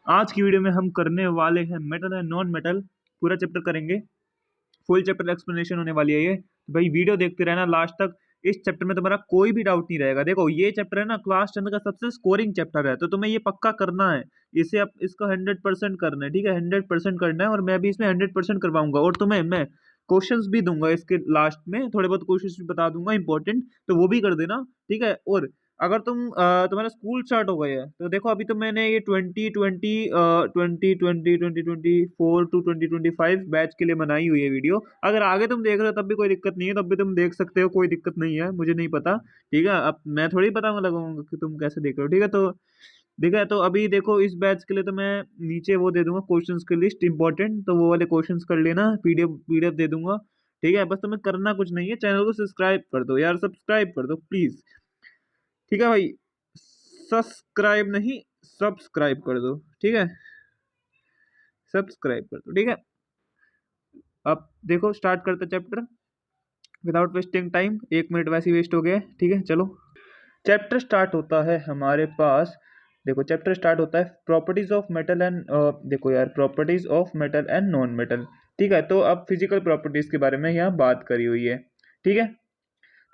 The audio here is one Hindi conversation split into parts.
आज की वीडियो में हम करने वाले हैं मेटल एंड नॉन मेटल, पूरा चैप्टर करेंगे। फुल चैप्टर एक्सप्लेनेशन होने वाली है ये, तो भाई वीडियो देखते रहना लास्ट तक। इस चैप्टर में तुम्हारा कोई भी डाउट नहीं रहेगा। देखो ये चैप्टर है ना क्लास 10 का सबसे स्कोरिंग चैप्टर है, तो तुम्हें ये पक्का करना है। इसे आप इसका 100% करना है, ठीक है, 100% करना है। और मैं भी इसमें 100% करवाऊंगा, और तुम्हें मैं क्वेश्चंस भी दूंगा इसके लास्ट में, थोड़े बहुत क्वेश्चंस भी बता दूंगा इंपॉर्टेंट, तो वो भी कर देना, ठीक है। और अगर तुम्हारा स्कूल स्टार्ट हो गया है तो देखो, अभी तो मैंने ये 2024 बैच के लिए बनाई हुई है वीडियो। अगर आगे तुम देख रहे हो तब भी कोई दिक्कत नहीं है, तब भी तुम देख सकते हो, कोई दिक्कत नहीं है, मुझे नहीं पता, ठीक है। अब मैं थोड़ी पता लगाऊंगा कि तुम कैसे देख रहे हो, ठीक है। तो ठीक है, तो अभी देखो इस बैच के लिए तो मैं नीचे वो दे दूंगा क्वेश्चंस की लिस्ट इंपॉर्टेंट, तो वो वाले क्वेश्चंस कर लेना, पीडीएफ पीडीएफ दे दूंगा, ठीक है। बस तुम्हें करना कुछ नहीं है, चैनल को सब्सक्राइब कर दो यार, सब्सक्राइब कर दो प्लीज, ठीक है भाई। सब्सक्राइब नहीं, सब्सक्राइब कर दो, ठीक है, सब्सक्राइब कर दो, ठीक है। अब देखो स्टार्ट करते chapter without wasting time. 1 minute वैसे ही वेस्ट हो गया, ठीक है। चलो चैप्टर स्टार्ट होता है हमारे पास। देखो चैप्टर स्टार्ट होता है प्रॉपर्टीज ऑफ मेटल एंड, देखो यार, properties of metal and non metal, ठीक है। तो अब फिजिकल प्रॉपर्टीज के बारे में यहाँ बात करी हुई है, ठीक है।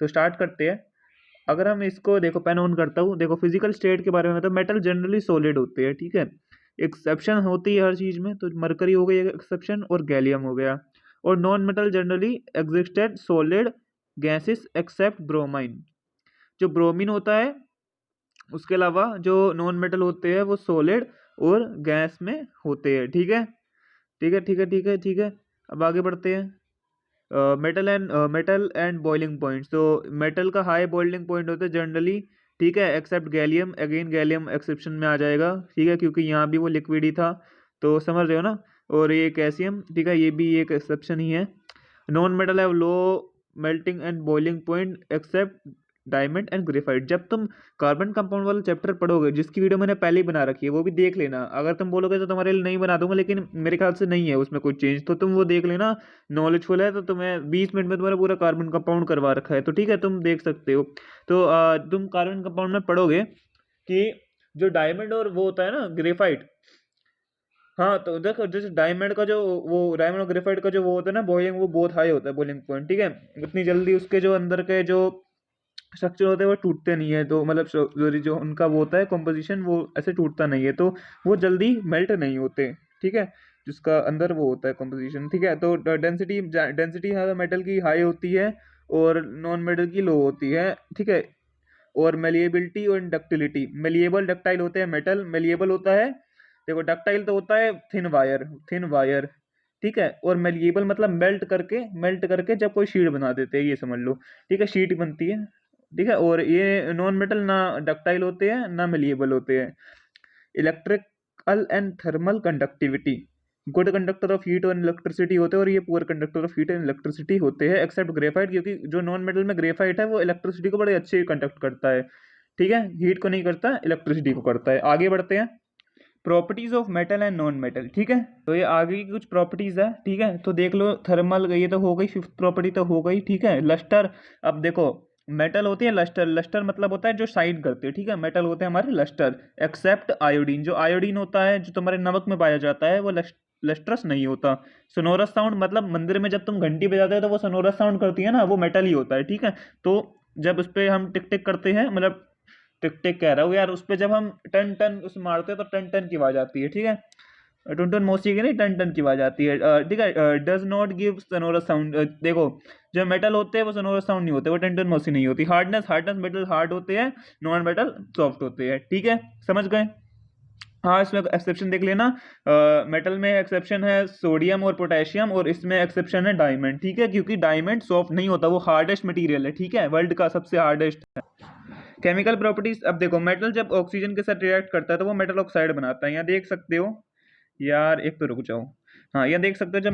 तो स्टार्ट करते हैं। अगर हम इसको देखो, पेन ऑन करता हूँ, देखो फिजिकल स्टेट के बारे में, तो मेटल जनरली सॉलिड होते हैं, ठीक है। एक्सेप्शन होती है हर चीज में, तो मरकरी हो गई एक्सेप्शन, और गैलियम हो गया। और non metal generally existed solid gases except bromine. जो ब्रोमीन होता है उसके अलावा जो नॉन मेटल होते हैं वो सॉलिड और गैस में होते हैं, ठीक है, ठीक है, ठीक है, ठीक है, ठीक है। अब आगे बढ़ते हैं। Metal and boiling points. तो मेटल का हाई बॉइलिंग पॉइंट होता है जनरली, ठीक है, except gallium. Again gallium exception में आ जाएगा, ठीक है, क्योंकि यहाँ भी वो लिक्विड ही था, तो समझ रहे हो ना। और ये कैल्शियम, ठीक है, ये भी एक एक्सेप्शन ही है। नॉन मेटल है low melting and boiling point accept diamond and graphite. जब तुम कार्बन कंपाउंड वाला चैप्टर पढ़ोगे, जिसकी वीडियो मैंने पहले ही बना रखी है, वो भी देख लेना। अगर तुम बोलोगे तो तुम्हारे लिए नहीं बना दूंगा, लेकिन मेरे ख्याल से नहीं है उसमें कोई चेंज, तो तुम वो देख लेना। नॉलेजफुल है तो तुम्हें 20 मिनट में तुम्हारा पूरा कार्बन कंपाउंड करवा रखा है, तो ठीक है, तुम देख सकते हो। तो तुम कार्बन कंपाउंड में पढ़ोगे कि जो डायमंड और वो होता है ना ग्रेफाइट, हाँ, तो देखो जैसे डायमंड का जो, वो डायमंड और ग्रेफाइट का जो वो होता है ना बॉइलिंग, वो बहुत हाई होता है बॉइलिंग पॉइंट, ठीक है। उतनी जल्दी उसके जो अंदर के जो स्ट्रक्चर होते हैं वो टूटते नहीं है, तो मतलब जो उनका वो होता है कॉम्पोजिशन, वो ऐसे टूटता नहीं है, तो वो जल्दी मेल्ट नहीं होते, ठीक है। जिसका अंदर वो होता है कॉम्पोजिशन, ठीक है। तो डेंसिटी डेंसिटी मेटल की हाई होती है और नॉन मेटल की लो होती है, ठीक है। और मेलिएबिलिटी और डक्टिलिटी, मेलिएबल डक्टाइल होते हैं मेटल, मेलिएबल होता है, देखो डक्टाइल तो होता है थिन वायर, थिन वायर, ठीक है। और मेलिएबल मतलब मेल्ट करके जब कोई शीट बना देते हैं, ये समझ लो, ठीक है, शीट बनती है, ठीक है। और ये नॉन मेटल ना डक्टाइल होते हैं ना मेलिएबल होते हैं। Electrical and thermal conductivity, good conductor of heat और इलेक्ट्रिसिटी होते हैं, और ये poor conductor of heat and electricity होते हैं एक्सेप्ट ग्रेफाइट, क्योंकि जो नॉन मेटल में ग्रेफाइट है वो इलेक्ट्रिसिटी को बड़े अच्छे कंडक्ट करता है, ठीक है। हीट को नहीं करता, इलेक्ट्रिसिटी को करता है। आगे बढ़ते हैं, properties of metal and non metal, ठीक है। तो ये आगे की कुछ प्रॉपर्टीज है, ठीक है, तो देख लो। थर्मल, ये तो हो गई, फिफ्थ प्रॉपर्टी तो हो गई, ठीक है। लस्टर, अब देखो मेटल होती है लस्टर, लस्टर मतलब होता है जो शाइन करते हैं, ठीक है। मेटल होते हैं हमारे लस्टर एक्सेप्ट आयोडीन। जो आयोडीन होता है जो तुम्हारे नमक में पाया जाता है वो लस्ट्रस नहीं होता। सोनोरस साउंड मतलब मंदिर में जब तुम घंटी बजाते हो तो वो सोनोरस साउंड करती है ना, वो मेटल ही होता है, ठीक है। तो जब उस पर हम टिक टिक करते हैं, मतलब टिक टिक कह रहा हूँ यार, उस पर जब हम टन टन उस मारते हैं तो टन टन की आवाज आती है, ठीक है। टन टन मौसी की नहीं, टन टन की आवाज आती है, ठीक है। Does not give sonorous sound. देखो जो मेटल होते हैं वो सोनोरस साउंड नहीं होते, वो टन टन मौसी नहीं होती। हार्डनेस, हार्डनेस मेटल हार्ड होते हैं, नॉन मेटल सॉफ्ट होते हैं, ठीक है, समझ गए। हाँ, इसमें एक्सेप्शन देख लेना। मेटल में एक्सेप्शन है सोडियम और पोटेशियम, और इसमें एक्सेप्शन है डायमंड, ठीक है, क्योंकि डायमंड सॉफ्ट नहीं होता, वो हार्डेस्ट मटेरियल है, ठीक है, वर्ल्ड का सबसे हार्डेस्ट है। केमिकल प्रॉपर्टीज, अब देखो मेटल जब ऑक्सीजन के साथ रिएक्ट करता है तो वो मेटल ऑक्साइड बनाता है, यहाँ देख सकते हो यार, एक तो रुक जाओ। हाँ, यहाँ देख सकते हो जब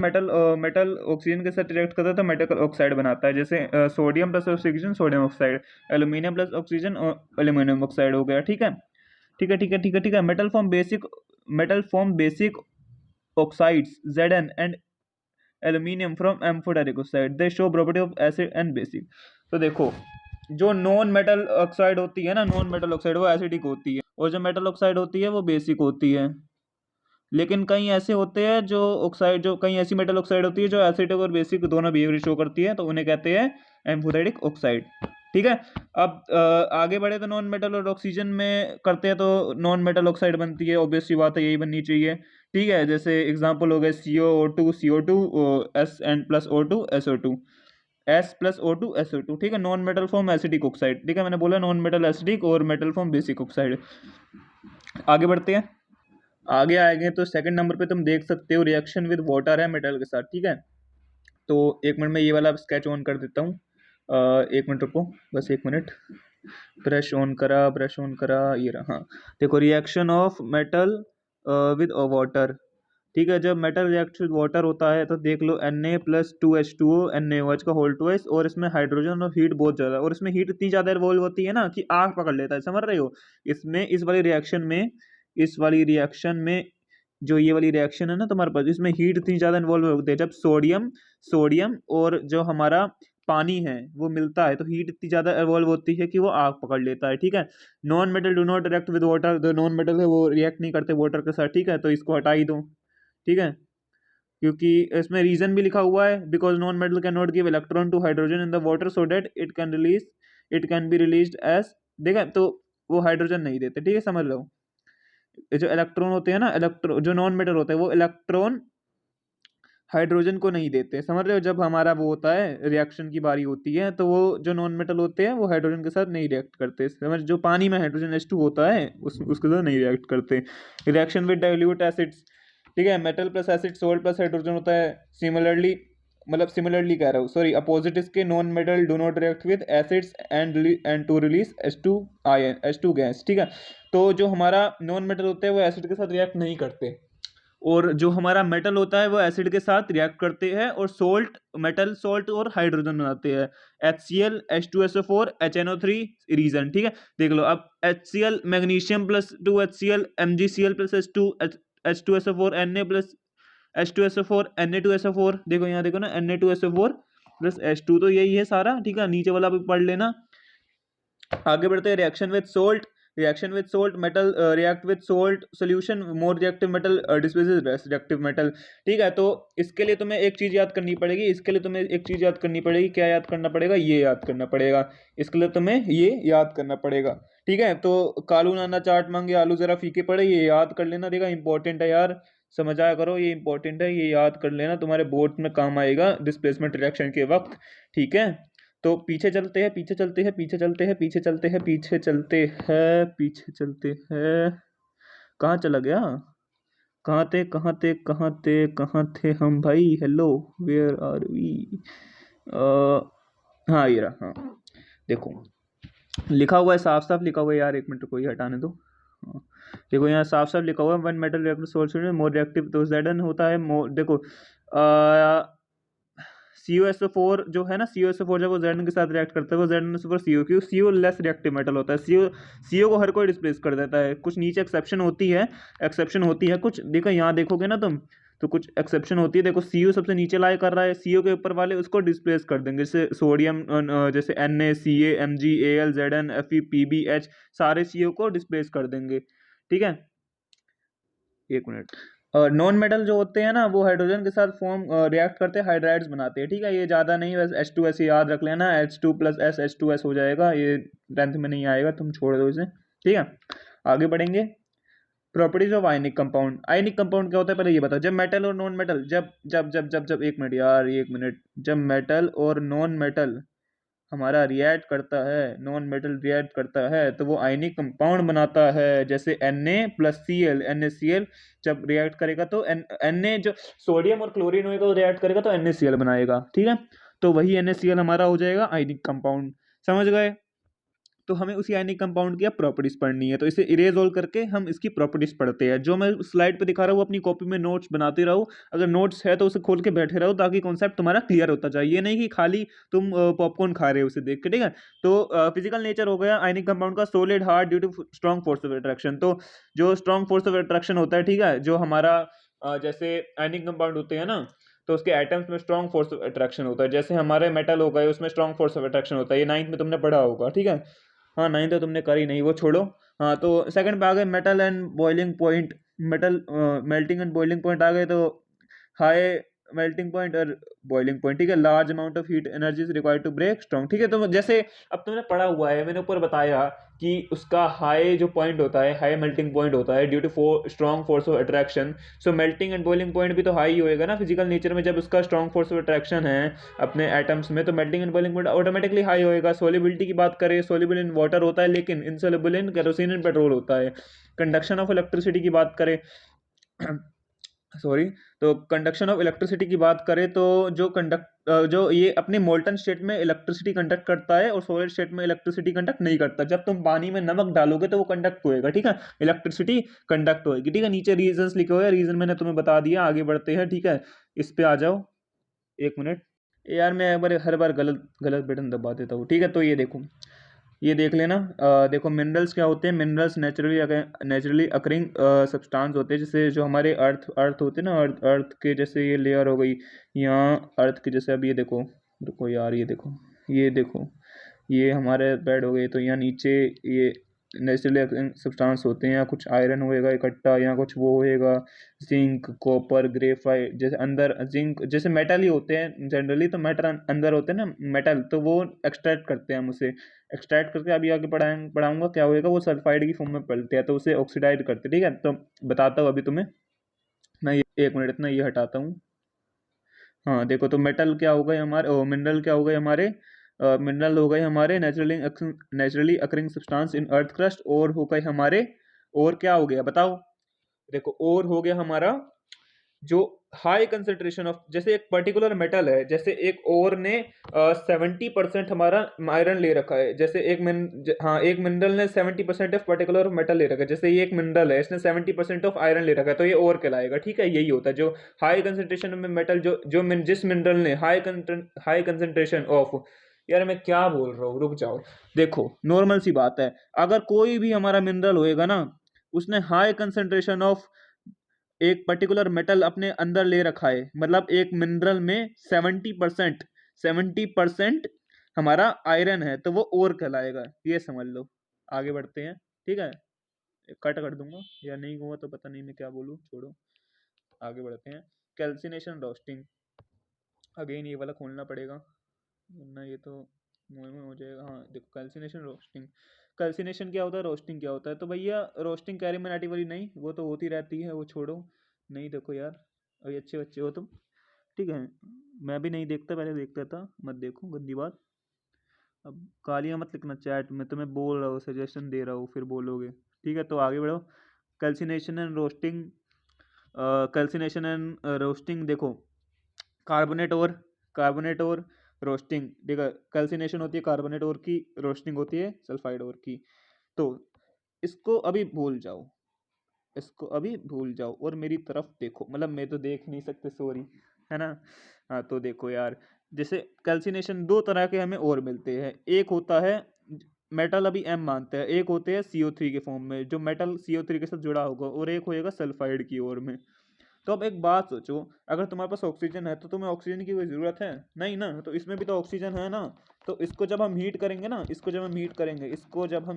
मेटल ऑक्सीजन के साथ रिएक्ट करता है तो मेटल ऑक्साइड बनाता है, जैसे sodium plus oxygen sodium oxide, aluminium plus oxygen aluminium oxide हो गया, ठीक है, ठीक है, ठीक है, ठीक है, ठीक है। Metal form basic oxides Zn and aluminium from amphoteric oxide, they show property of acid and basic. तो देखो जो नॉन मेटल ऑक्साइड होती है ना, नॉन मेटल ऑक्साइड वो एसिडिक होती है, और जो मेटल ऑक्साइड होती है वो बेसिक होती है, लेकिन कई ऐसे होते हैं जो ऑक्साइड, जो कई ऐसी मेटल ऑक्साइड होती है जो एसिडिक और बेसिक दोनों बिहेवियर शो करती है, तो उन्हें कहते हैं एम्फोटेरिक ऑक्साइड। ठीक है। अब आगे बढ़े तो नॉन मेटल और ऑक्सीजन में करते हैं तो नॉन मेटल ऑक्साइड बनती है, ऑब्वियस सी बात है यही बननी चाहिए। ठीक है, जैसे एग्जांपल हो गए CO2 S N plus O2 SO2, S plus O2 SO2। ठीक है, non metal form acidic oxide. ठीक है, मैंने बोला नॉन मेटल एसिडिक और मेटल फॉर्म बेसिक ऑक्साइड। आगे बढ़ते हैं। आगे आएंगे तो सेकंड नंबर पे तुम देख सकते हो रिएक्शन विद वाटर है मेटल के साथ। ठीक है, तो एक मिनट में ये वाला स्केच ऑन कर देता हूँ। एक मिनट रुको, बस एक मिनट। ब्रश ऑन करा, ब्रश ऑन करा, ये रहा। हाँ, देखो reaction of metal with water. ठीक है, जब मेटल रिएक्ट विद वाटर होता है तो देख लो Na+2H2O NaOH का होल ट्वाइस, और इसमें हाइड्रोजन और हीट बहुत ज़्यादा, और इसमें हीट इतनी ज़्यादा इन्वॉल्व होती है ना कि आग पकड़ लेता है, समझ रहे हो। इसमें इस वाली रिएक्शन में जो ये वाली रिएक्शन है ना तुम्हारे पास, इसमें हीट इतनी ज़्यादा इन्वॉल्व होती है। जब सोडियम सोडियम और जो हमारा पानी है वो मिलता है तो हीट इतनी ज़्यादा इन्वॉल्व होती है कि वो आग पकड़ लेता है। ठीक है, non metal do not react with water, जो नॉन मेटल है वो रिएक्ट नहीं करते वाटर के साथ। ठीक है, तो इसको हटा ही दो। ठीक है, क्योंकि इसमें रीजन भी लिखा हुआ है, because non metal can not give electron to hydrogen in the water so that it can be released as. देखा, तो वो हाइड्रोजन नहीं देते। ठीक है, समझ लो। ये जो इलेक्ट्रॉन होते हैं ना, इलेक्ट्रो जो नॉन मेटल होता है वो इलेक्ट्रॉन हाइड्रोजन को नहीं देते, समझ रहे हो। जब हमारा वो होता है रिएक्शन की बारी होती है तो वो जो नॉन मेटल होते हैं वो हाइड्रोजन के साथ नहीं रिएक्ट करते, समझ। जो पानी में हाइड्रोजन H2 होता है उसके साथ नहीं रिएक्ट करते। Reaction with dilute acids. ठीक है, metal plus acid salt plus hydrogen होता है। सिमिलरली, मतलब सिमिलरली कह रहा हूँ, सॉरी, अपोजिट इसके non metal do not react with acids and to release H2 gas. ठीक है, तो जो हमारा नॉन मेटल होते हैं वो एसिड के साथ रिएक्ट नहीं करते, और जो हमारा मेटल होता है वो एसिड के साथ रिएक्ट करते हैं और मेटल सॉल्ट और हाइड्रोजन बनाते हैं। HCl H2SO4 HNO3 reason. ठीक है, देख लो अब HCl magnesium plus 2HCl MgCl plus H2SO4 Na plus H2SO4 Na2SO4। देखो यहाँ देखो ना, Na2SO4 प्लस H2, तो यही है सारा। ठीक है, नीचे वाला भी पढ़ लेना। आगे बढ़ते हैं, reaction with salt metal react with salt solution more reactive metal displaces less reactive metal. ठीक है, तो इसके लिए तुम्हें एक चीज याद करनी पड़ेगी, क्या याद करना पड़ेगा, ये याद करना पड़ेगा। इसके लिए तुम्हें ये याद करना पड़ेगा। ठीक है, तो कालू नाना चाट मांगे आलू जरा फीके पड़े, ये याद कर लेना। देखा, इंपॉर्टेंट है यार, समझाया करो, ये इंपॉर्टेंट है, ये याद कर लेना, तुम्हारे बोर्ड में काम आएगा डिस्प्लेसमेंट रिएक्शन के वक्त। ठीक है, तो पीछे चलते हैं, कहाँ चला गया, कहाँ थे हम भाई। Hello, where are we. हाँ, ये रहा। हाँ, देखो लिखा हुआ है, साफ साफ लिखा हुआ है यार, एक मिनट को ये हटाने दो। हाँ, देखो यहाँ साफ साफ लिखा हुआ है, one metal reactor solution more reactive तो Zn होता है मोर। देखो CuSO4 जो है ना, CuSO4 जब वो Zn के साथ रिएक्ट करता है वो ZnSO4 CO, क्यों, CO लेस रिएक्टिव मेटल होता है। CO को हर कोई डिस्प्लेस कर देता है, कुछ नीचे एक्सेप्शन होती है कुछ। देखो यहाँ देखोगे ना तुम, तो कुछ एक्सेप्शन होती है। देखो CO सबसे नीचे लाई कर रहा है, CO के ऊपर वाले उसको डिस्प्लेस कर देंगे, जैसे सोडियम, जैसे Na Ca Mg Al Zn Fe PbH, सारे CO को डिस्प्लेस कर देंगे। ठीक है, एक मिनट। नॉन मेटल जो होते हैं ना वो हाइड्रोजन के साथ फॉर्म रिएक्ट करते हैं, हाइड्राइड्स बनाते हैं। ठीक है, ये ज़्यादा नहीं, बस H2S याद रख लेना, H2 प्लस S H2S हो जाएगा, ये 10th में नहीं आएगा, तुम छोड़ दो इसे। ठीक है, आगे बढ़ेंगे। Properties of ionic compound. Ionic compound क्या होता है पहले ये बताओ। जब मेटल और नॉन मेटल, जब एक मिनट यार, एक मिनट, जब मेटल और नॉन मेटल हमारा रिएक्ट करता है, नॉन मेटल रिएक्ट करता है तो वो आयनिक कंपाउंड बनाता है, जैसे Na+Cl NaCl जब रिएक्ट करेगा तो Na जो सोडियम और क्लोरीन होगा वो रिएक्ट करेगा तो NaCl बनाएगा। ठीक है, तो वही NaCl हमारा हो जाएगा आयनिक कंपाउंड, समझ गए। तो हमें उसी आयनिक कंपाउंड की अब प्रॉपर्टीज पढ़नी है, तो इसे इरेज ऑल करके हम इसकी प्रॉपर्टीज पढ़ते हैं। जो मैं स्लाइड पे दिखा रहा हूँ अपनी कॉपी में नोट्स बनाते रहो, अगर नोट्स है तो उसे खोल के बैठे रहो ताकि कॉन्सेप्ट तुम्हारा क्लियर होता जाए, ये नहीं कि खाली तुम पॉपकॉर्न खा रहे हो उसे देख के। ठीक है, तो फिजिकल नेचर हो गया आयनिक कंपाउंड का, solid hard due to strong force of attraction. तो जो स्ट्रॉन्ग फोर्स ऑफ अट्रैक्शन होता है, ठीक है, जो हमारा जैसे आयनिक कंपाउंड होते हैं ना, तो उसके एटम्स में स्ट्रॉन्ग फोर्स ऑफ अट्रैक्शन होता है, जैसे हमारे मेटल हो गए उसमें स्ट्रॉन्ग फोर्स ऑफ अट्रैक्शन होता है, ये 9th में तुमने पढ़ा होगा। ठीक है, हाँ, नहीं तो तुमने करी नहीं, वो छोड़ो। हाँ, तो सेकंड पे आ गए metal and boiling point. Metal melting and boiling point आ गए तो हाई मेल्टिंग पॉइंट और बॉइलिंग पॉइंट, ठीक है। Large amount of heat energy is required to break strong, ठीक है। तो जैसे अब तुमने पढ़ा हुआ है, मैंने ऊपर बताया कि उसका हाई जो पॉइंट होता है, हाई मेल्टिंग पॉइंट होता है due to strong force of attraction. So melting and boiling point भी तो हाई ही होएगा ना फिजिकल नेचर में, जब उसका स्ट्रॉन्ग फोर्स ऑफ अट्रैक्शन है अपने एटम्स में, तो melting and boiling point automatically high होएगा। सोलिबिलिटी की बात करें, सोलिबल इन वाटर होता है लेकिन insoluble in kerosene and petrol होता है। कंडक्शन ऑफ इलेक्ट्रिसिटी की बात करें सॉरी, तो कंडक्शन ऑफ इलेक्ट्रिसिटी की बात करें तो जो ये अपने मोल्टन स्टेट में इलेक्ट्रिसिटी कंडक्ट करता है और सॉलिड स्टेट में इलेक्ट्रिसिटी कंडक्ट नहीं करता। जब तुम पानी में नमक डालोगे तो वो कंडक्ट होएगा, ठीक है, इलेक्ट्रिसिटी कंडक्ट होएगी, ठीक है। नीचे रीजंस लिखे हुए हैं, रीजन मैंने तुम्हें बता दिया, आगे बढ़ते हैं, ठीक है। इस पे आ जाओ, एक मिनट यार, मैं हर बार गलत गलत बटन दबा देता हूँ, ठीक है। तो ये देखो, ये देख लेना। देखो मिनरल्स क्या होते हैं, मिनरल्स नेचुरली अकरिंग सब्सटेंस होते हैं, जैसे जो हमारे अर्थ होते हैं ना, अर्थ के जैसे ये लेयर हो गई यहाँ अर्थ के जैसे। अब ये देखो, रुको यार, ये देखो ये हमारे बेड हो गए, तो यहाँ नीचे ये नेचुरली सब्सटेंस होते हैं, या कुछ आयरन होएगा इकट्ठा, या कुछ वो होएगा जिंक कॉपर ग्रेफाइट, जैसे अंदर जिंक जैसे मेटल ही होते हैं जनरली, तो मेटल अंदर होते हैं ना मेटल, तो वो एक्सट्रैक्ट करते हैं हम उसे, एक्सट्रैक्ट करके अभी आगे पढ़ाऊंगा क्या होएगा, वो सल्फाइड की फॉर्म में पलते हैं, तो उसे ऑक्सीडाइज करते हैं, ठीक है। तो बताता हूँ अभी तुम्हें, मैं एक मिनट इतना ये हटाता हूँ। हाँ देखो, तो मेटल क्या हो गए हमारे, मिनरल क्या हो गए हमारे, मिनरल हो गए हमारे naturally occurring substance in earth crust, और हो गए हमारे, और क्या हो गया बताओ। देखो और हो गया हमारा जो हाई कंसेंट्रेशन ऑफ, जैसे एक पर्टिकुलर मेटल है, जैसे एक ओर ने 70% हमारा आयरन ले रखा है, जैसे हाँ एक मिनरल ने 70% ऑफ पर्टिकुलर मेटल ले रखा है, जैसे ये एक मिनरल है, इसने 70% ऑफ आयरन ले रखा है, तो ये और कहलाएगा, ठीक है। यही होता है जो हाई कंसेंट्रेशन में मेटल, जिस मिनरल ने हाई कंसेंट्रेशन ऑफ, यार मैं क्या बोल रहा हूँ, रुक जाओ। देखो नॉर्मल सी बात है, अगर कोई भी हमारा मिनरल होएगा ना, उसने हाई कंसेंट्रेशन ऑफ एक पर्टिकुलर मेटल अपने अंदर ले रखा है, मतलब एक मिनरल में 70% हमारा आयरन है, तो वो ओर कहलाएगा, ये समझ लो। आगे बढ़ते हैं, ठीक है। कट कर दूंगा या नहीं हुआ तो पता नहीं मैं क्या बोलूँ, छोड़ो, आगे बढ़ते हैं। कैल्सिनेशन रोस्टिंग, अगेन ये वाला खोलना पड़ेगा वरना ये तो मुँह में हो जाएगा। हाँ देखो, कैल्सिनेशन रोस्टिंग, कैल्सिनेशन क्या होता है, रोस्टिंग क्या होता है, तो भैया रोस्टिंग कैरिमेनाटी वाली नहीं, वो तो होती रहती है, वो छोड़ो। नहीं देखो यार, अभी अच्छे बच्चे हो तुम, ठीक है। मैं भी नहीं देखता, पहले देखता था, मत देखो, गंदी बात। अब गालियाँ मत लिखना चैट में, तुम्हें बोल रहा हूँ, सजेशन दे रहा हूँ, फिर बोलोगे, ठीक है। तो आगे बढ़ो। Calcination and roasting, calcination and roasting, देखो कार्बोनेट और रोस्टिंग, देखो कैल्सिनेशन होती है कार्बोनेट और की, रोस्टिंग होती है सल्फाइड और की। तो इसको अभी भूल जाओ, इसको अभी भूल जाओ और मेरी तरफ देखो, मतलब मैं तो देख नहीं सकते, सॉरी, है ना। हाँ तो देखो यार, जैसे कैल्सिनेशन दो तरह के हमें और मिलते हैं, एक होता है मेटल, अभी एम मानते हैं, एक होते हैं CO3 के फॉर्म में, जो मेटल CO3 के साथ जुड़ा होगा, और एक होएगा सल्फाइड की ओर में। तो अब एक बात सोचो, अगर तुम्हारे पास ऑक्सीजन है तो तुम्हें ऑक्सीजन की कोई ज़रूरत है नहीं ना, तो इसमें भी तो ऑक्सीजन है ना। तो इसको जब हम हीट करेंगे ना, इसको जब हम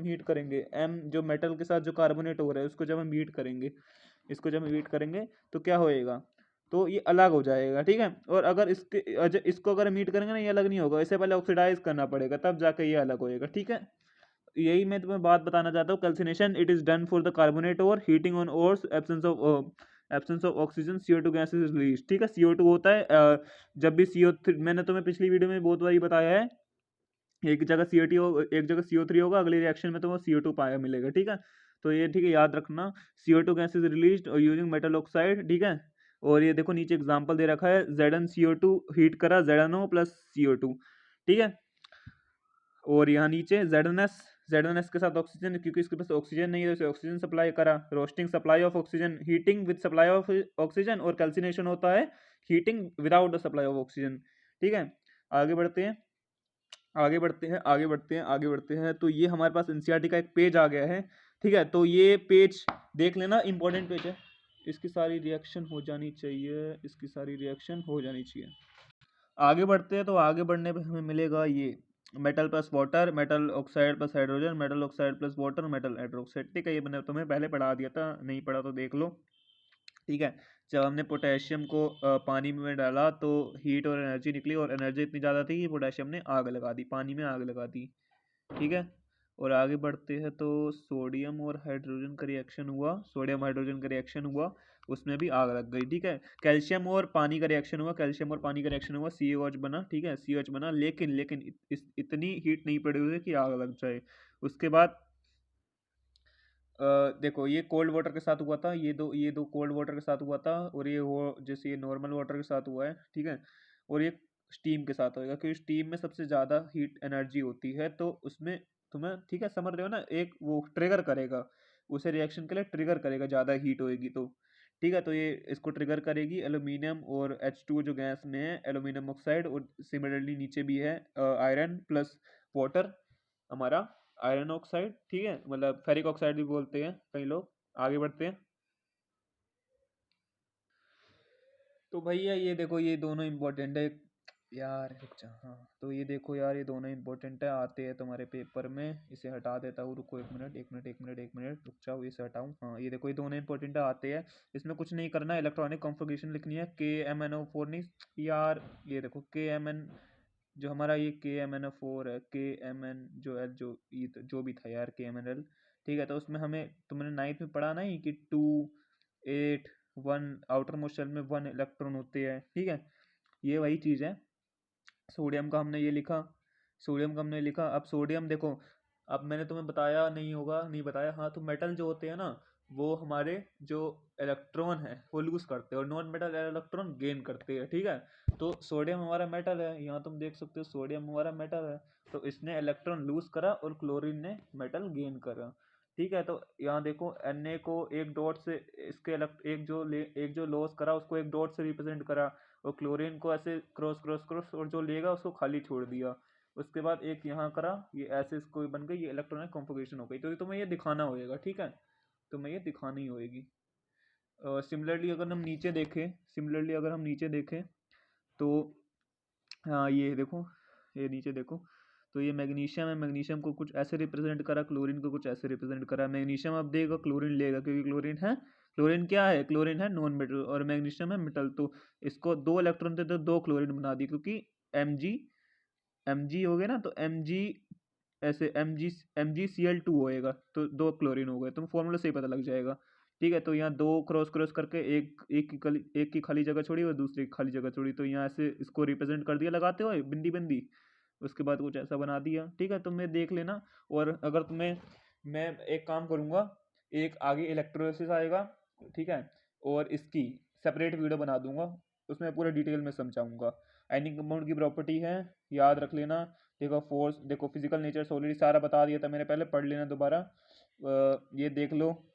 हीट करेंगे एम जो मेटल के साथ जो कार्बोनेट हो रहा है, उसको जब हम हीट करेंगे, तो क्या होएगा, तो ये अलग हो जाएगा, ठीक है। और अगर इसको अगर हम हीट करेंगे ना, ये अलग नहीं होगा, इससे पहले ऑक्सीडाइज करना पड़ेगा, तब जाके ये अलग होएगा, ठीक है। यही मैं तुम्हें बात बताना चाहता हूँ, calcination it is done for the carbonate और heating on ores, absence of oxygen, CO2 gas is release, ठीक है। CO2 होता है जब भी CO3, मैंने तुम्हें पिछली वीडियो में बहुत बार बताया है, एक जगह एक जगह CO3 होगा, अगली रिएक्शन में तो वो CO2 पाया मिलेगा, ठीक है। तो ये ठीक है, याद रखना, CO2 gas is release using metal oxide, ठीक है। और ये देखो नीचे एग्जाम्पल दे रखा है, ZnCO2 हीट करा ZnO प्लस CO2, ठीक है। और यहाँ नीचे जेड एन एस के साथ ऑक्सीजन, क्योंकि इसके पास ऑक्सीजन नहीं है, तो इसे ऑक्सीजन सप्लाई करा, roasting supply of oxygen, heating with supply of oxygen, और कैल्सिनेशन होता है heating without the supply of oxygen, ठीक है। आगे बढ़ते हैं, आगे बढ़ते हैं। तो ये हमारे पास एनसीईआरटी का एक पेज आ गया है, ठीक है। तो ये पेज देख लेना, इंपॉर्टेंट पेज है, इसकी सारी रिएक्शन हो जानी चाहिए। आगे बढ़ते हैं, तो आगे बढ़ने पे हमें मिलेगा ये metal plus water, metal oxide plus hydrogen, metal oxide plus water, metal hydroxide. ठीक है, ये मैंने तुम्हें पहले पढ़ा दिया था, नहीं पढ़ा तो देख लो। ठीक है, जब हमने पोटेशियम को पानी में डाला तो हीट और एनर्जी निकली, और एनर्जी इतनी ज़्यादा थी कि पोटेशियम ने आग लगा दी, पानी में आग लगा दी। ठीक है, और आगे बढ़ते हैं तो सोडियम और हाइड्रोजन का रिएक्शन हुआ, सोडियम हाइड्रोजन का रिएक्शन हुआ, उसमें भी आग लग गई। ठीक है, कैल्शियम और पानी का रिएक्शन हुआ, कैल्शियम और पानी का रिएक्शन हुआ, COH बना। ठीक है, COH बना, लेकिन लेकिन इतनी हीट नहीं पड़ी हुई कि आग लग जाए। उसके बाद देखो, ये कोल्ड वाटर के साथ हुआ था, ये दो कोल्ड वाटर के साथ हुआ था, और ये वो जैसे ये नॉर्मल वाटर के साथ हुआ है। ठीक है, और ये स्टीम के साथ होएगा, क्योंकि स्टीम में सबसे ज़्यादा हीट एनर्जी होती है, तो उसमें तुम्हें, ठीक है, समझ रहे हो ना, एक वो ट्रिगर करेगा, उसे रिएक्शन के लिए ट्रिगर करेगा, ज़्यादा हीट होएगी तो। ठीक है, तो ये इसको ट्रिगर करेगी, एल्यूमिनियम और H2 जो गैस में है, एल्यूमिनियम ऑक्साइड, और सिमिलरली नीचे भी है आयरन प्लस वाटर, हमारा आयरन ऑक्साइड। ठीक है, मतलब फेरिक ऑक्साइड भी बोलते हैं कई लोग। आगे बढ़ते हैं, तो भैया ये देखो, ये दोनों इंपॉर्टेंट है यार, रुक जा। हाँ, तो ये देखो यार, ये दोनों इंपॉर्टेंट है, आते हैं तुम्हारे पेपर में। इसे हटा देता हूँ, रुको 1 मिनट 1 मिनट 1 मिनट 1 मिनट, रुक जाओ, इसे हटाऊँ। हाँ, ये देखो, ये दोनों इंपॉर्टेंट आते हैं। इसमें कुछ नहीं करना, इलेक्ट्रॉनिक कॉन्फ़िगरेशन लिखनी है, KMnO4 नहीं यार, ये देखो KMn, जो हमारा ये KMnO4 है, KMn जो है, जो भी था यार, KMnL। ठीक है, तो उसमें हमें, तुमने नाइन्थ में पढ़ा नहीं कि 2, 8, 1 आउटर मोस्ट शेल में 1 इलेक्ट्रॉन होते हैं। ठीक है, ये वही चीज़ है। सोडियम का हमने ये लिखा, सोडियम का हमने लिखा। अब सोडियम देखो, अब मैंने तुम्हें बताया नहीं होगा, नहीं बताया, हाँ, तो मेटल जो होते हैं ना, वो हमारे जो इलेक्ट्रॉन है वो लूज करते हैं, और नॉन मेटल इलेक्ट्रॉन गेन करते हैं। ठीक है, तो सोडियम हमारा मेटल है, यहाँ तुम देख सकते हो सोडियम हमारा मेटल है, तो इसने इलेक्ट्रॉन लूज करा और क्लोरीन ने मेटल गेन करा। ठीक है, तो यहाँ देखो, Na को एक डॉट से, इसके एक जो लॉस करा उसको एक डॉट से रिप्रेजेंट करा, और क्लोरीन को ऐसे क्रॉस क्रॉस क्रॉस, और जो लेगा उसको खाली छोड़ दिया। उसके बाद एक यहाँ करा, ये ऐसे इसको बन गई, ये इलेक्ट्रॉनिक कॉन्फ़िगरेशन हो गई। तो ये तुम्हें ये दिखाना होएगा। ठीक है, तुम्हें ये दिखानी होएगी। सिमिलरली अगर हम नीचे देखें, सिमिलरली अगर हम नीचे देखें तो, हाँ, ये देखो, ये नीचे देखो, तो ये मैग्नीशियम है, मैग्नीशियम को कुछ ऐसे रिप्रेजेंट करा, क्लोरीन को कुछ ऐसे रिप्रेजेंट करा। मैग्नीशियम अब देगा, क्लोरीन लेगा, क्योंकि क्लोरीन है, क्लोरीन क्या है, क्लोरीन है नॉन मेटल, और मैग्नीशियम है मेटल, तो इसको 2 इलेक्ट्रॉन थे तो 2 क्लोरीन बना दी, क्योंकि Mg, Mg हो गया ना, तो Mg ऐसे MgCl2 होएगा, तो 2 क्लोरीन हो गए, तुम फॉर्मूला से ही पता लग जाएगा। ठीक है, तो यहाँ दो क्रॉस क्रॉस करके एक की खाली जगह छोड़ी और दूसरी की खाली जगह छोड़ी, तो यहाँ से इसको रिप्रेजेंट कर दिया लगाते हुए बिंदी बिंदी। उसके बाद कुछ ऐसा बना दिया। ठीक है, तुम्हें देख लेना। और अगर तुम्हें, मैं एक काम करूँगा, एक आगे इलेक्ट्रोलिसिस आएगा, ठीक है, और इसकी सेपरेट वीडियो बना दूंगा, उसमें पूरे डिटेल में समझाऊंगा। आयनिक कंपाउंड की प्रॉपर्टी है, याद रख लेना। देखो फोर्स, देखो फिजिकल नेचर ऑलरेडी सारा बता दिया था मैंने पहले, पढ़ लेना दोबारा। ये देख लो,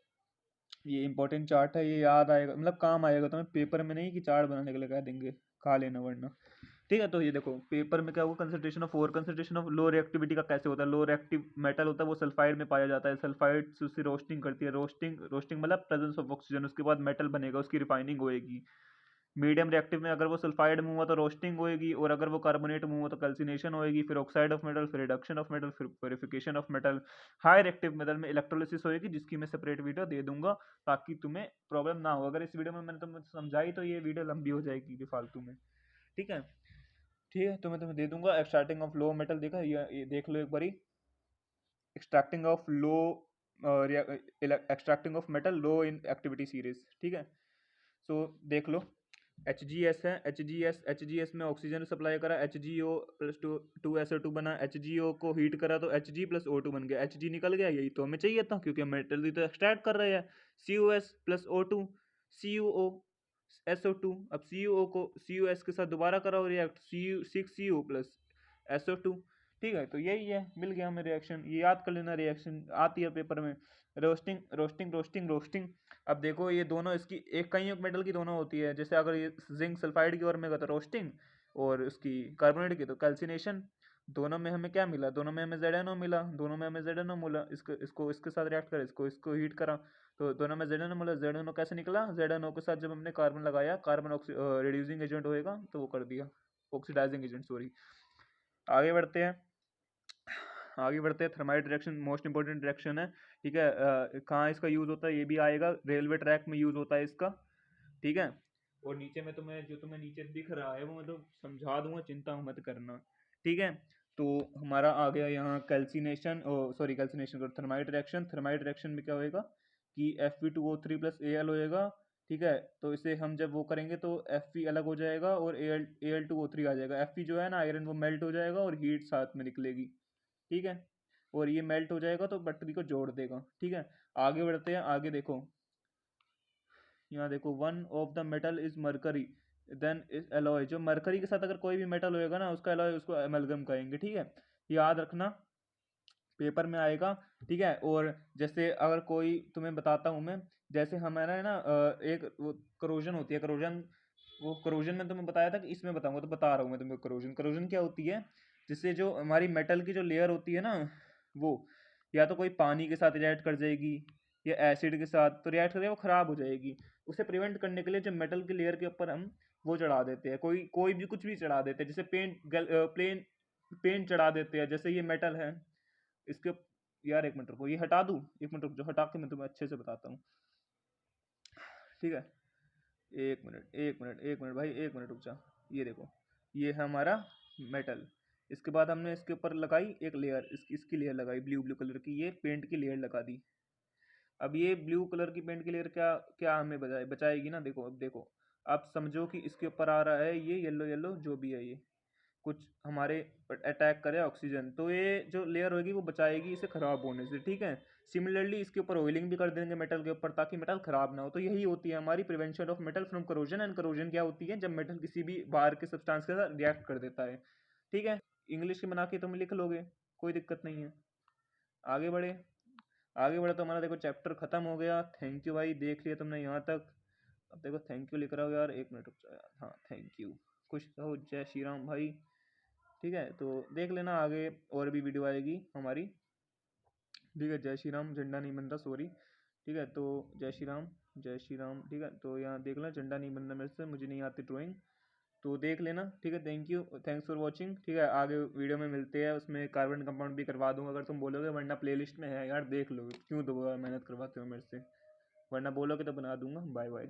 ये इंपॉर्टेंट चार्ट है, ये याद आएगा, मतलब काम आएगा तुम्हें पेपर में, नहीं कि चार्ट बनाने के लिए कह देंगे, खा लेना वरना। ठीक है, तो ये देखो पेपर में क्या होगा, कंसंट्रेशन ऑफ लो रिएक्टिविटी का कैसे होता है। लो रिएक्टिव मेटल होता है, वो सल्फाइड में पाया जाता है, सल्फाइड से उससे रोस्टिंग करती है, रोस्टिंग रोस्टिंग मतलब प्रेजेंस ऑफ ऑक्सीजन, उसके बाद मेटल बनेगा, उसकी रिफाइनिंग होएगी। मीडियम रिएक्टिव में अगर वो सल्फाइड में हुआ तो रोस्टिंग होएगी, और अगर वो कार्बोनेट में हुआ तो कैल्सिनेशन होएगी, फिर ऑक्साइड ऑफ मेटल, फिर रिडक्शन ऑफ मेटल, फिर purification of metal. High reactive metal में इलेक्ट्रोलिसिस होएगी, जिसकी मैं सेपरेट वीडियो दे दूंगा, ताकि तुम्हें प्रॉब्लम ना हो। अगर इस वीडियो में मैंने तुम्हें समझाई तो ये वीडियो लंबी हो जाएगी फालतू में। ठीक है, ठीक है, तो मैं तुम्हें दे दूंगा। एक्सट्रैक्टिंग ऑफ लो मेटल देखा, ये देख लो एक बारी। Extracting of low, extracting of metal low in activity series. ठीक है, सो देख लो। HGS है, एच जी एस में ऑक्सीजन सप्लाई करा, H2O+2 बना, HgO को हीट करा तो Hg+O2 बन गया, Hg निकल गया, यही तो हमें चाहिए था, क्योंकि हम मेटल भी तो एक्सट्रैक्ट कर रहे हैं। COS+O2, CuO, SO2। अब CuS के साथ दोबारा करा और रिएक्ट, Cu6Cu+SO2। ठीक है, तो यही है, मिल गया हमें रिएक्शन, ये याद कर लेना, रिएक्शन आती है पेपर में। Roasting roasting roasting roasting. अब देखो, ये दोनों इसकी एक, कई एक मेटल की दोनों होती है, जैसे अगर ये जिंक सल्फाइड की ओर में गया तो रोस्टिंग, और उसकी कार्बोनेट की तो कैल्सिनेशन। दोनों में हमें क्या मिला, दोनों में हमें ZnO मिला, दोनों में हमें ZnO मिला। इसको इसको इसके साथ रिएक्ट करा, इसको इसको हीट करा, तो दोनों में ZnO मिला। ZnO कैसे निकला, ZnO के साथ जब हमने कार्बन लगाया, कार्बन रिड्यूसिंग एजेंट होएगा, तो वो कर दिया, ऑक्सीडाइजिंग एजेंट, सॉरी। आगे बढ़ते हैं। आगे बढ़ते हैं। Thermite reaction most important reaction है, ठीक है। कहाँ इसका यूज़ होता है ये भी आएगा, रेलवे ट्रैक में यूज़ होता है इसका, ठीक है। और नीचे में तुम्हें नीचे दिख रहा है वो मैं तो समझा दूंगा, चिंता मत करना, ठीक है। तो हमारा आ गया यहाँ कैल्सिनेशन, सॉरी कैल्सिनेशन कर थर्माइट रिएक्शन। थर्माइट रिएक्शन में क्या होएगा कि Fe2O3 प्लस Al होएगा, ठीक है। तो इसे हम जब वो करेंगे तो Fe अलग हो जाएगा और Al2O3 आ जाएगा। Fe जो है ना आयरन, वो मेल्ट हो जाएगा और हीट साथ में निकलेगी, ठीक है। और ये मेल्ट हो जाएगा तो बैटरी को जोड़ देगा, ठीक है। आगे बढ़ते हैं, आगे देखो, यहाँ देखो, one of the metal is mercury then is alloy. जो मरकरी के साथ अगर कोई भी मेटल होएगा ना उसका एलॉय, उसको एमलगम कहेंगे, ठीक है। याद रखना, पेपर में आएगा, ठीक है। और जैसे अगर कोई तुम्हें बताता हूँ मैं, जैसे हमारा है ना एक वो करोजन होती है, करोजन, वो करोजन में तुम्हें बताया था कि इसमें बताऊंगा, तो बता रहा हूँ मैं तुम्हें। करोजन, करोजन क्या होती है, जिससे जो हमारी मेटल की जो लेयर होती है ना, वो या तो कोई पानी के साथ रिएक्ट कर जाएगी या एसिड के साथ, तो रिएक्ट करके वो खराब हो जाएगी। उसे प्रिवेंट करने के लिए जो मेटल की लेयर के ऊपर हम वो चढ़ा देते हैं, कोई कोई भी कुछ भी चढ़ा देते हैं, जैसे प्लेन पेंट चढ़ा देते हैं। जैसे ये मेटल है, इसके, यार एक मिनट रुको, ये हटा दूँ, एक मिनट रुक जो, हटा के मैं तुम्हें अच्छे से बताता हूँ, ठीक है। एक मिनट भाई, एक मिनट रुक जा। ये देखो, ये है हमारा मेटल। इसके बाद हमने इसके ऊपर लगाई एक लेयर, इसकी लेयर लगाई ब्लू ब्लू कलर की, ये पेंट की लेयर लगा दी। अब ये ब्लू कलर की पेंट की लेयर क्या क्या हमें बचाएगी ना, देखो अब देखो, आप समझो कि इसके ऊपर आ रहा है ये येलो येलो जो भी है, ये कुछ हमारे अटैक करे ऑक्सीजन, तो ये जो लेयर होगी वो बचाएगी इसे खराब होने से, ठीक है। सिमिलरली इसके ऊपर ऑयलिंग भी कर देंगे मेटल के ऊपर, ताकि मेटल खराब ना हो। तो यही होती है हमारी prevention of metal from corrosion. And corrosion क्या होती है, जब मेटल किसी भी बाहर के सब्सटेंस के साथ रिएक्ट कर देता है, ठीक है। इंग्लिश में बना के तुम लिख लोगे, कोई दिक्कत नहीं है। आगे बढ़े, आगे बढ़े तो हमारा देखो चैप्टर खत्म हो गया। थैंक यू भाई, देख लिया तुमने यहाँ तक। अब देखो थैंक यू लिख रहा हो यार, एक मिनट रुक जाओ यार, हाँ थैंक यू, खुश रहो, जय श्री राम भाई, ठीक है। तो देख लेना आगे और भी वीडियो आएगी हमारी, ठीक है। जय श्री राम, झंडा नहीं बन रहा, सॉरी, ठीक है। तो जय श्री राम, जय श्री राम, ठीक है। तो यहाँ देख लेना, झंडा नहीं बन रहा मेरे से, मुझे नहीं आती ड्राइंग, तो देख लेना, ठीक है। Thank you, thanks for watching, ठीक है। आगे वीडियो में मिलते हैं, उसमें कार्बन कंपाउंड भी करवा दूंगा अगर तुम बोलोगे, वरना प्लेलिस्ट में है यार, देख लो, क्यों दोबारा मेहनत करवाते हो मेरे से, वरना बोलोगे तो बना दूंगा। Bye bye.